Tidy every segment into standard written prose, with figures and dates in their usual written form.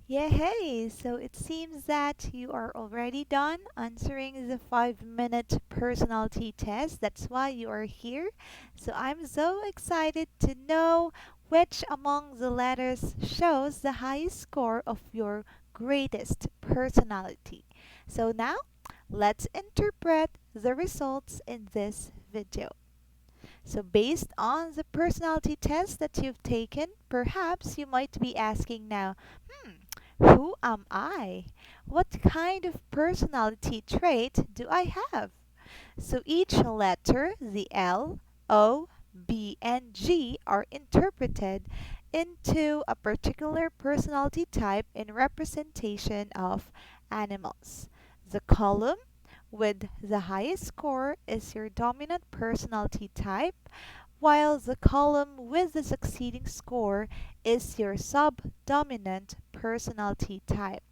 Yeah, hey, so it seems that you are already done answering the 5-minute personality test. That's why you are here. So I'm so excited to know which among the letters shows the highest score of your greatest personality. So now, let's interpret the results in this video. So, based on the personality test that you've taken, perhaps you might be asking now, hmm, who am I? What kind of personality trait do I have? So, each letter, the L, O, B, and G, are interpreted into a particular personality type in representation of animals. The column with the highest score is your dominant personality type, while the column with the succeeding score is your subdominant personality type.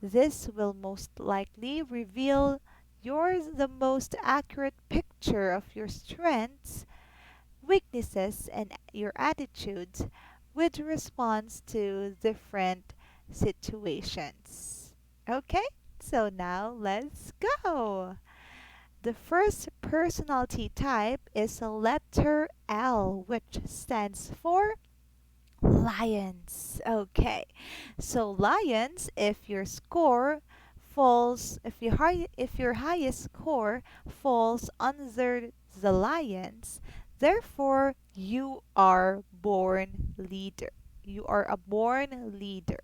This will most likely reveal yours the most accurate picture of your strengths, weaknesses, and your attitudes with response to different situations. Okay, so now let's go. The first personality type is a letter L, which stands for lions. Okay, so lions, if your score falls, if your highest score falls under the lions, therefore you are born leader. You are a born leader.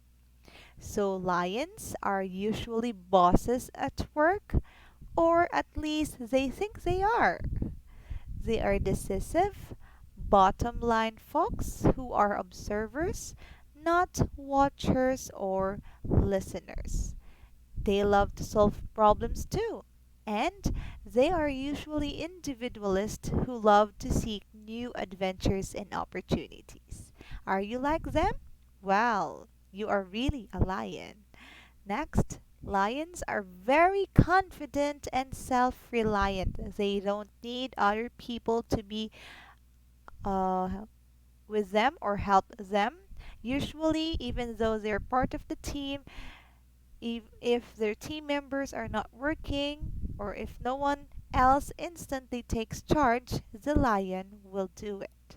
So lions are usually bosses at work, or at least they think they are. They are decisive, bottom line folks who are observers, not watchers or listeners. They love to solve problems too. And they are usually individualists who love to seek new adventures and opportunities. Are you like them? Well, you are really a lion. Next, lions are very confident and self reliant. They don't need other people to be uh, with them or help them. Usually, even though they're part of the team, if their team members are not working or if no one else instantly takes charge, the lion will do it.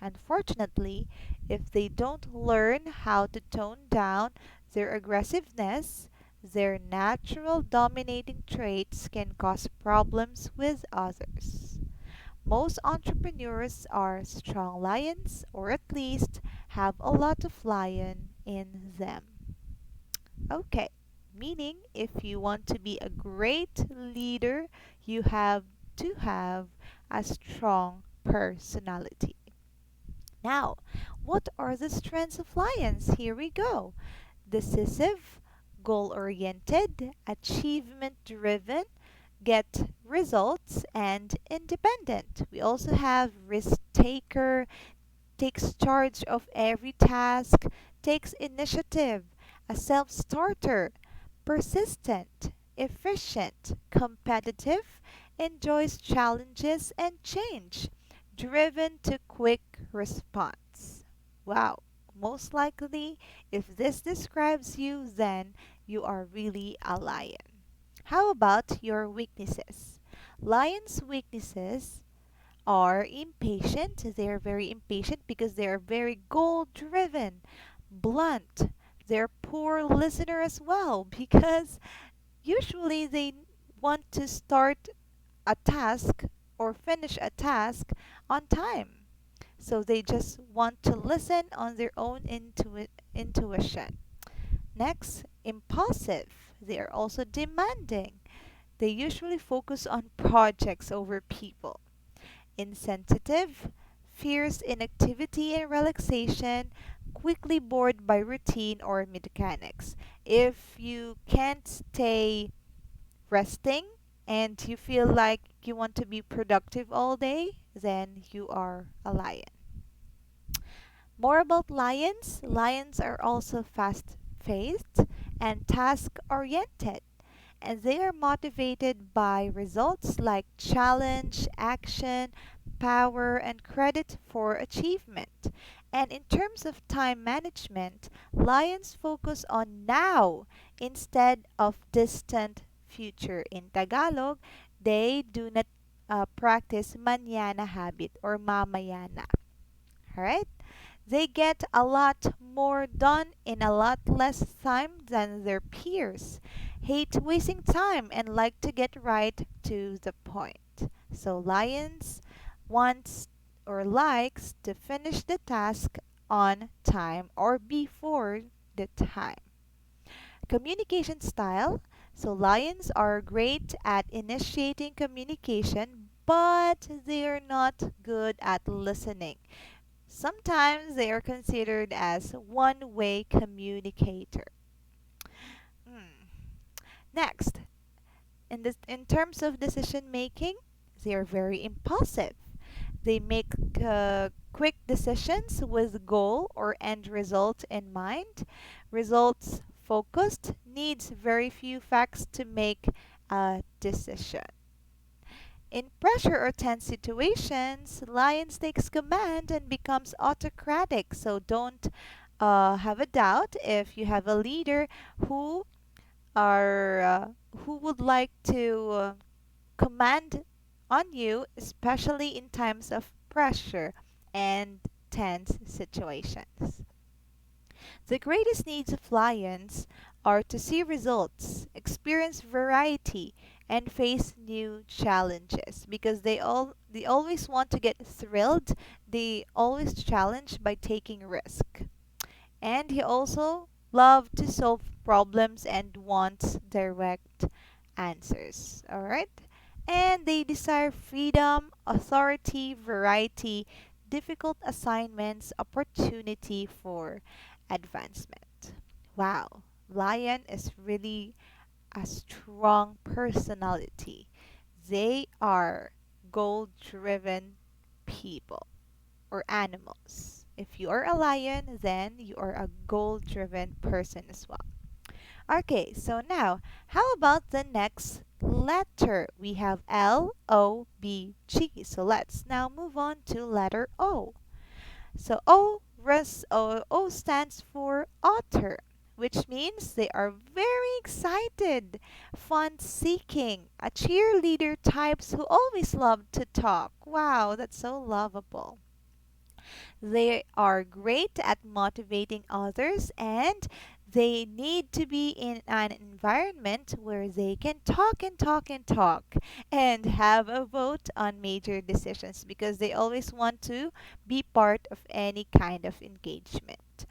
Unfortunately, if they don't learn how to tone down their aggressiveness, their natural dominating traits can cause problems with others. Most entrepreneurs are strong lions, or at least have a lot of lion in them. Okay, meaning if you want to be a great leader, you have to have a strong personality. Now, what are the strengths of lions? Here we go. Decisive, goal oriented, achievement driven, get results, and independent. We also have risk taker, takes charge of every task, takes initiative, a self starter, persistent, efficient, competitive, enjoys challenges and change, driven to quick response. Wow, most likely, if this describes you, then you are really a lion. How about your weaknesses? Lions' weaknesses are impatient. They're very impatient because they're very goal driven, blunt. They're poor listener as well because usually they want to start a task or finish a task on time. So they just want to listen on their own intuition. Next, impulsive. They are also demanding. They usually focus on projects over people. Insensitive, fierce in activity and relaxation, quickly bored by routine or mechanics. If you can't stay resting and you feel like you want to be productive all day, then you are a lion. More about lions. Lions are also fast paced and task oriented, and they are motivated by results like challenge, action, power, and credit for achievement. And in terms of time management, lions focus on now instead of distant future. In Tagalog, they do not practice mañana habit or mamayana. Alright? They get a lot more done in a lot less time than their peers, hate wasting time, and like to get right to the point. So, lions wants or likes to finish the task on time or before the time. Communication style. So, lions are great at initiating communication, but they are not good at listening. Sometimes they are considered as one-way communicator. Hmm. Next, in terms of decision making, they are very impulsive. They make quick decisions with goal or end result in mind. Results focused, needs very few facts to make a decision. In pressure or tense situations, Lions takes command and becomes autocratic. So don't have a doubt if you have a leader who are who would like to command on you, especially in times of pressure and tense situations. The greatest needs of lions are to see results, experience variety, and face new challenges because they always want to get thrilled. They always challenge by taking risk. And he also loves to solve problems and wants direct answers. All right? And they desire freedom, authority, variety, difficult assignments, opportunity for advancement. Wow, Lion is really a strong personality. They are goal driven people or animals. If you are a lion, then you are a goal driven person as well. Okay, so now, how about the next letter? We have L-O-B-G. So let's now move on to letter O. So O stands for otter, which means they are very excited, fun-seeking, a cheerleader types who always love to talk. Wow, that's so lovable. They are great at motivating others and they need to be in an environment where they can talk and talk and talk and have a vote on major decisions because they always want to be part of any kind of engagement.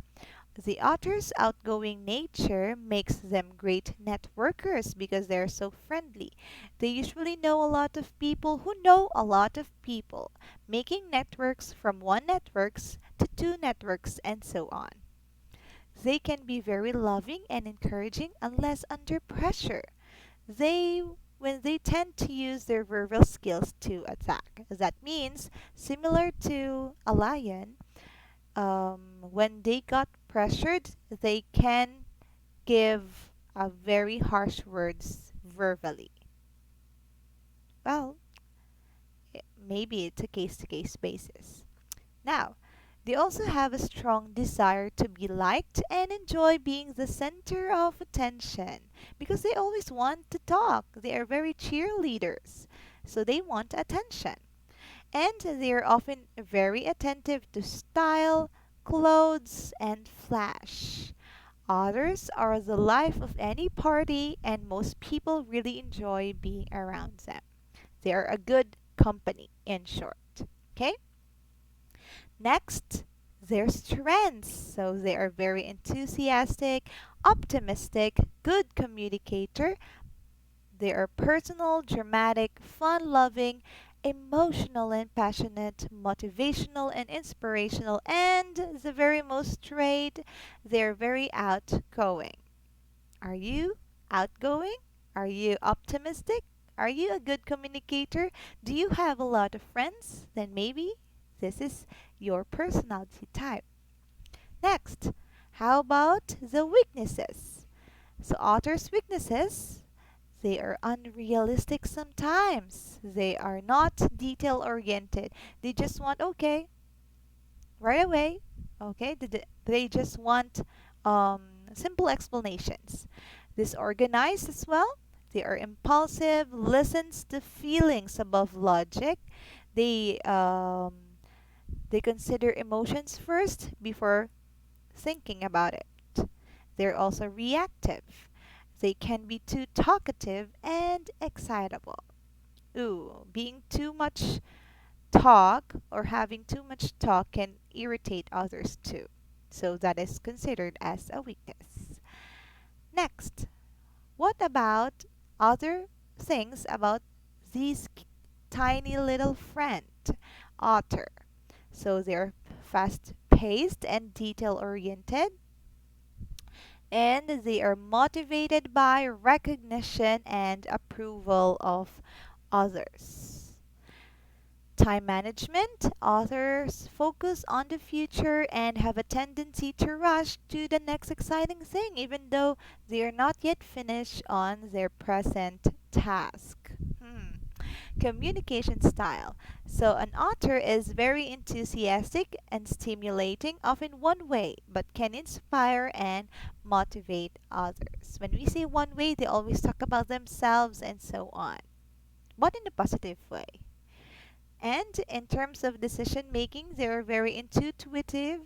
The otter's outgoing nature makes them great networkers because they're so friendly. They usually know a lot of people who know a lot of people, making networks from one networks to two networks and so on. They can be very loving and encouraging unless under pressure. They when they tend to use their verbal skills to attack. That means similar to a lion, when they got pressured, they can give very harsh words verbally. Well, maybe it's a case to case basis. Now, they also have a strong desire to be liked and enjoy being the center of attention because they always want to talk. They are very cheerleaders, so they want attention. And they are often very attentive to style, clothes, and flash. Others are the life of any party, and most people really enjoy being around them. They are a good company, in short. Okay? Next, their strengths. So they are very enthusiastic, optimistic, good communicator. They are personal, dramatic, fun loving, emotional and passionate, motivational and inspirational, and the very most trait, they're very outgoing. Are you outgoing? Are you optimistic? Are you a good communicator? Do you have a lot of friends? Then maybe this is your personality type. Next, how about the weaknesses? So, author's weaknesses, they are unrealistic sometimes. They are not detail oriented. They just want, okay, right away. Okay, they just want um, simple explanations. Disorganized as well. They are impulsive, listens to feelings above logic. They um, they consider emotions first before thinking about it. They're also reactive. They can be too talkative and excitable. Ooh, being too much talk or having too much talk can irritate others too. So that is considered as a weakness. Next, what about other things about these tiny little friend otter? So they're fast paced and detail oriented, and they are motivated by recognition and approval of others. Time management. Authors focus on the future and have a tendency to rush to the next exciting thing, even though they are not yet finished on their present task. Communication style. So, an author is very enthusiastic and stimulating, often one way, but can inspire and motivate others. When we say one way, they always talk about themselves and so on, but in a positive way. And in terms of decision making, they're very intuitive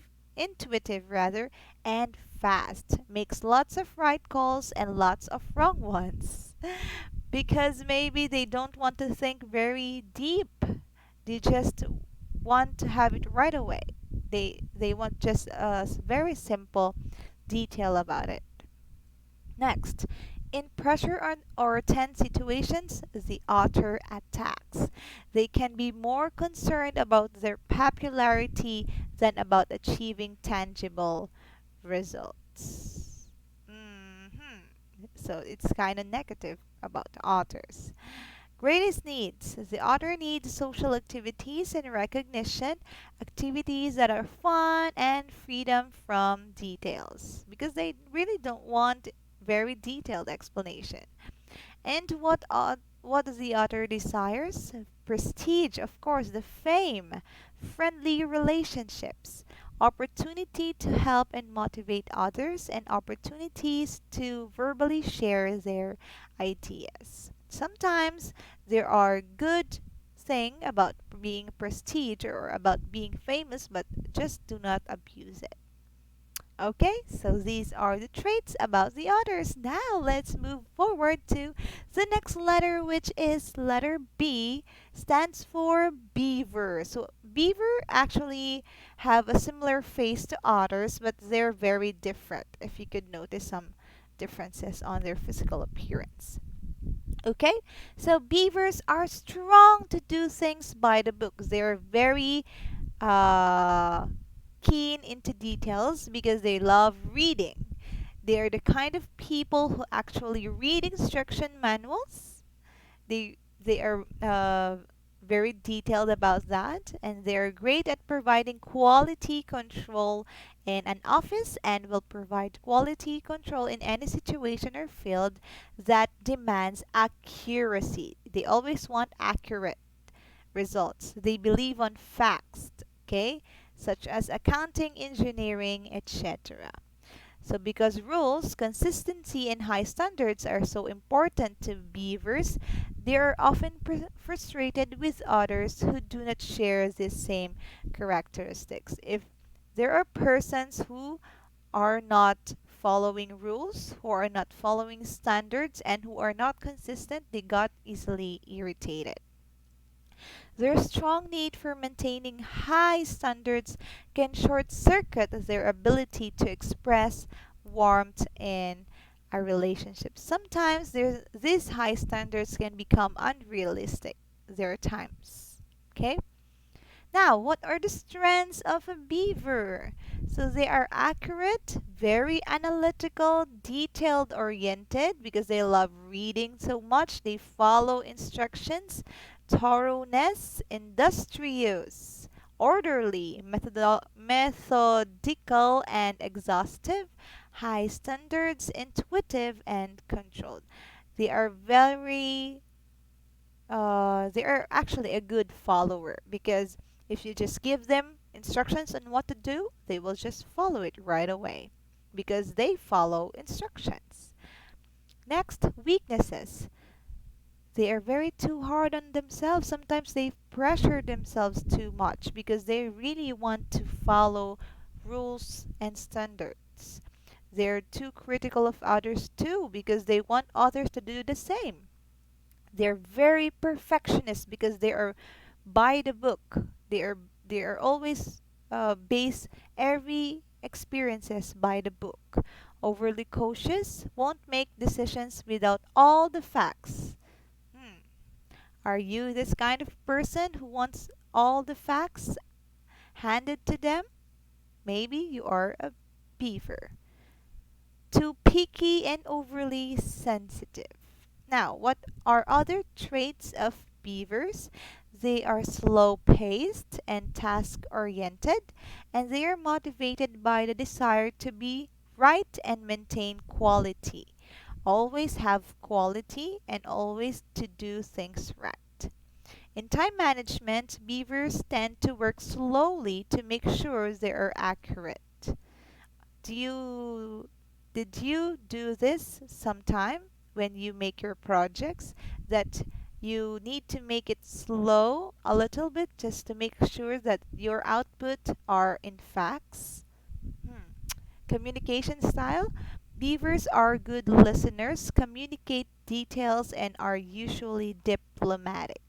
rather, and fast. Makes lots of right calls and lots of wrong ones. Because maybe they don't want to think very deep. They just want to have it right away. They want just a very simple detail about it. Next, in pressure or tense situations, the author attacks. They can be more concerned about their popularity than about achieving tangible results. So it's kind of negative about the authors. Greatest needs. The author needs social activities and recognition, activities that are fun and freedom from details because they really don't want very detailed explanation. And what the author desires? Prestige, of course, the fame, friendly relationships, opportunity to help and motivate others, and opportunities to verbally share their ideas. Sometimes there are good thing about being prestige or about being famous, but just do not abuse it. Okay, so these are the traits about the others. Now let's move forward to the next letter, which is letter B, stands for beaver. So beaver actually have a similar face to otters, but they're very different. If you could notice some differences on their physical appearance. Okay, so beavers are strong to do things by the book. They're very uh, keen into details because they love reading. They're the kind of people who actually read instruction manuals. They are very detailed about that, and they're great at providing quality control in an office and will provide quality control in any situation or field that demands accuracy. They always want accurate results. They believe on facts, okay, such as accounting, engineering, etc. So, because rules, consistency, and high standards are so important to beavers, they are often frustrated with others who do not share the same characteristics. If there are persons who are not following rules, who are not following standards, and who are not consistent, they got easily irritated. Their strong need for maintaining high standards can short circuit their ability to express warmth in a relationship. Sometimes these high standards can become unrealistic. There are times. Okay? Now, what are the strengths of a beaver? So they are accurate, very analytical, detailed oriented because they love reading so much. They follow instructions, thoroughness, industrious, orderly, methodical, and exhaustive, high standards, intuitive, and controlled. They are they are actually a good follower because if you just give them instructions on what to do, they will just follow it right away because they follow instructions. Next, weaknesses. They are very too hard on themselves. Sometimes they pressure themselves too much because they really want to follow rules and standards. They're too critical of others too because they want others to do the same. They're very perfectionist because they are by the book. They are always base every experiences by the book. Overly cautious, won't make decisions without all the facts. Hmm. Are you this kind of person who wants all the facts handed to them? Maybe you are a beaver. Too picky and overly sensitive. Now, what are other traits of beavers? They are slow paced and task oriented, and they are motivated by the desire to be right and maintain quality. Always have quality and always to do things right. In time management, beavers tend to work slowly to make sure they are accurate. Do you did you do this sometime when you make your projects that you need to make it slow a little bit just to make sure that your output are in facts? Hmm. Communication style. Beavers are good listeners, communicate details, and are usually diplomatic.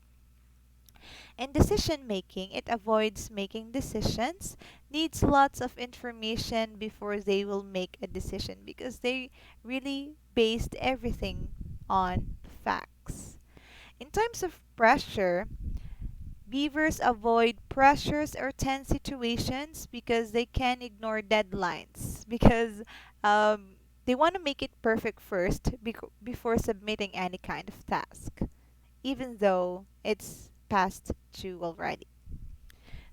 In decision making, it avoids making decisions, needs lots of information before they will make a decision because they really based everything on facts. In times of pressure, beavers avoid pressures or tense situations because they can ignore deadlines because um, they want to make it perfect first before submitting any kind of task, even though it's past due already.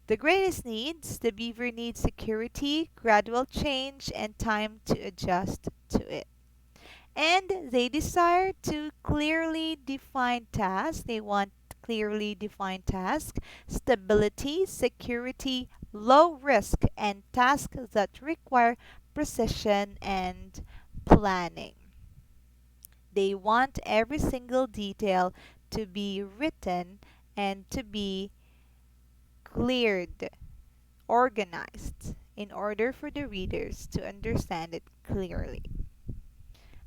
The greatest needs, the beaver needs security, gradual change, and time to adjust to it. And they desire to clearly define tasks. They want clearly defined tasks, stability, security, low risk, and tasks that require precision and planning. They want every single detail to be written and to be cleared, organized, in order for the readers to understand it clearly.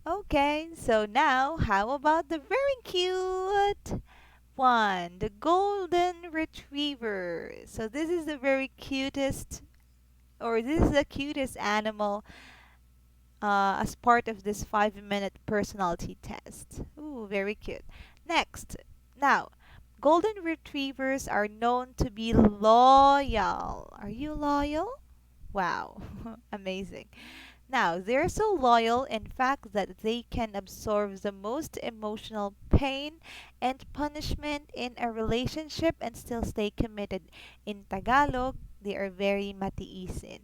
Okay, so now how about the very cute one, the golden retriever? So this is the very cutest, or this is the cutest animal as part of this 5-minute personality test. Ooh, very cute. Next, now, golden retrievers are known to be loyal. Are you loyal? Wow, amazing. Now, they're so loyal, in fact, that they can absorb the most emotional pain and punishment in a relationship and still stay committed. In Tagalog, they are very matiisin.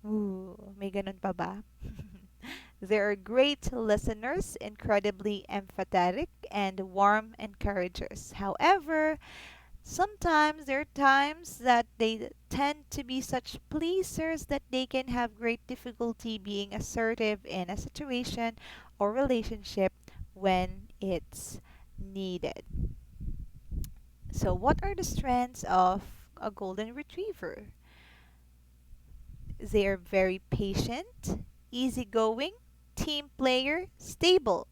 Ooh, may ganun pa ba? They are great listeners, incredibly empathetic, and warm encouragers. However, sometimes there are times that they tend to be such pleasers that they can have great difficulty being assertive in a situation or relationship when it's needed. So, what are the strengths of a golden retriever? They are very patient, easygoing, team player, stable,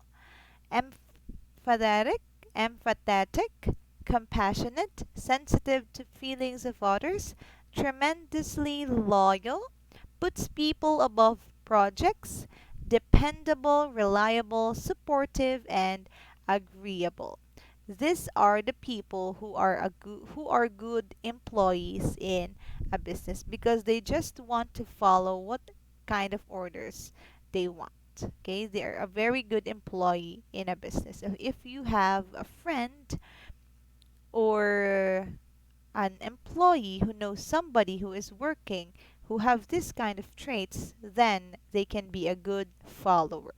empathetic, empathetic, compassionate, sensitive to feelings of others, tremendously loyal, puts people above projects, dependable, reliable, supportive, and agreeable. These are the people who are good employees in a business because they just want to follow what kind of orders they want. Okay, they are a very good employee in a business. So if you have a friend or an employee who knows somebody who is working who have this kind of traits, then they can be a good follower.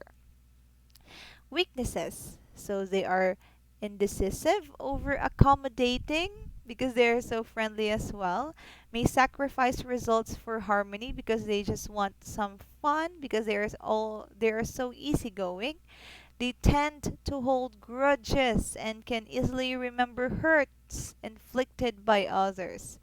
Weaknesses. So they are indecisive, over accommodating, because they're so friendly as well, may sacrifice results for harmony because they just want some fun because they are so easygoing. They tend to hold grudges and can easily remember hurts inflicted by others.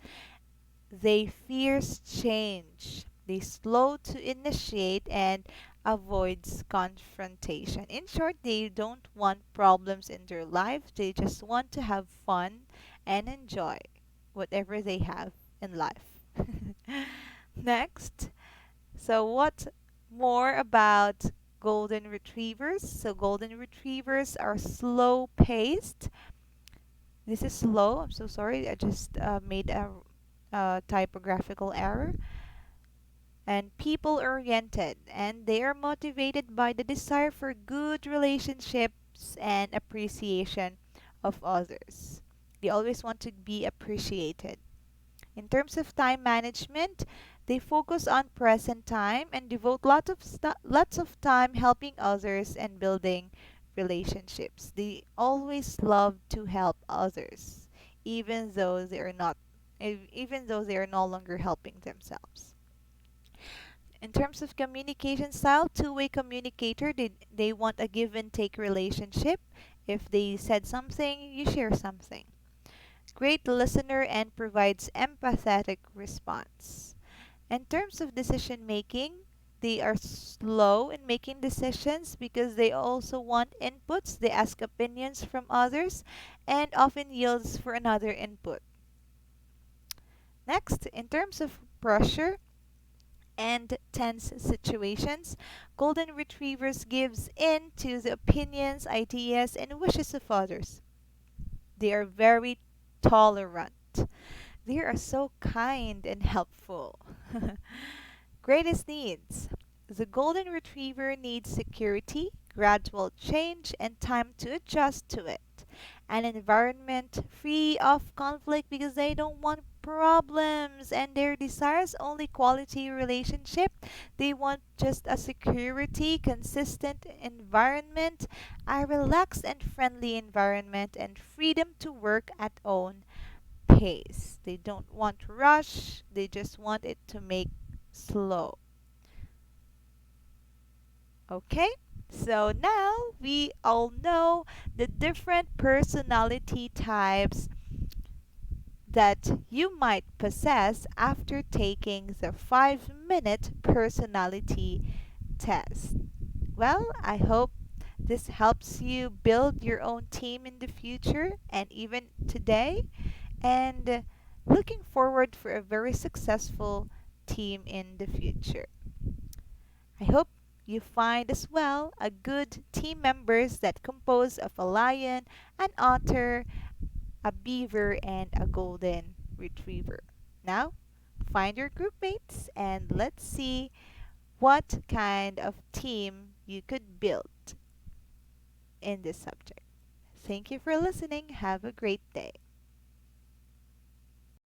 They fears change. They slow to initiate and avoids confrontation. In short, they don't want problems in their life. They just want to have fun and enjoy whatever they have in life. Next, so what more about golden retrievers? So golden retrievers are slow paced. This is slow. I'm so sorry. I just made a typographical error. And people oriented, and they are motivated by the desire for good relationships and appreciation of others. They always want to be appreciated. In terms of time management, they focus on present time and devote lots of time helping others and building relationships. They always love to help others, even though they are not, even though they are no longer helping themselves. In terms of communication style, two-way communicator, they want a give and take relationship. If they said something, you share something. Great listener and provides empathetic response. In terms of decision making, they are slow in making decisions because they also want inputs. They ask opinions from others and often yields for another input. Next, in terms of pressure and tense situations, golden retrievers gives in to the opinions, ideas, and wishes of others. They are very tolerant. They are so kind and helpful. Greatest needs. The golden retriever needs security, gradual change, and time to adjust to it. An environment free of conflict because they don't want problems and their desires only quality relationship. They want just a security, consistent environment, a relaxed and friendly environment, and freedom to work at own pace. They don't want to rush, they just want it to make slow. Okay? So now we all know the different personality types that you might possess after taking the 5-minute personality test. Well, I hope this helps you build your own team in the future and even today. And looking forward for a very successful team in the future. I hope you find as well a good team members that compose of a lion, an otter, a beaver, and a golden retriever. Now, find your group mates and let's see what kind of team you could build in this subject. Thank you for listening. Have a great day.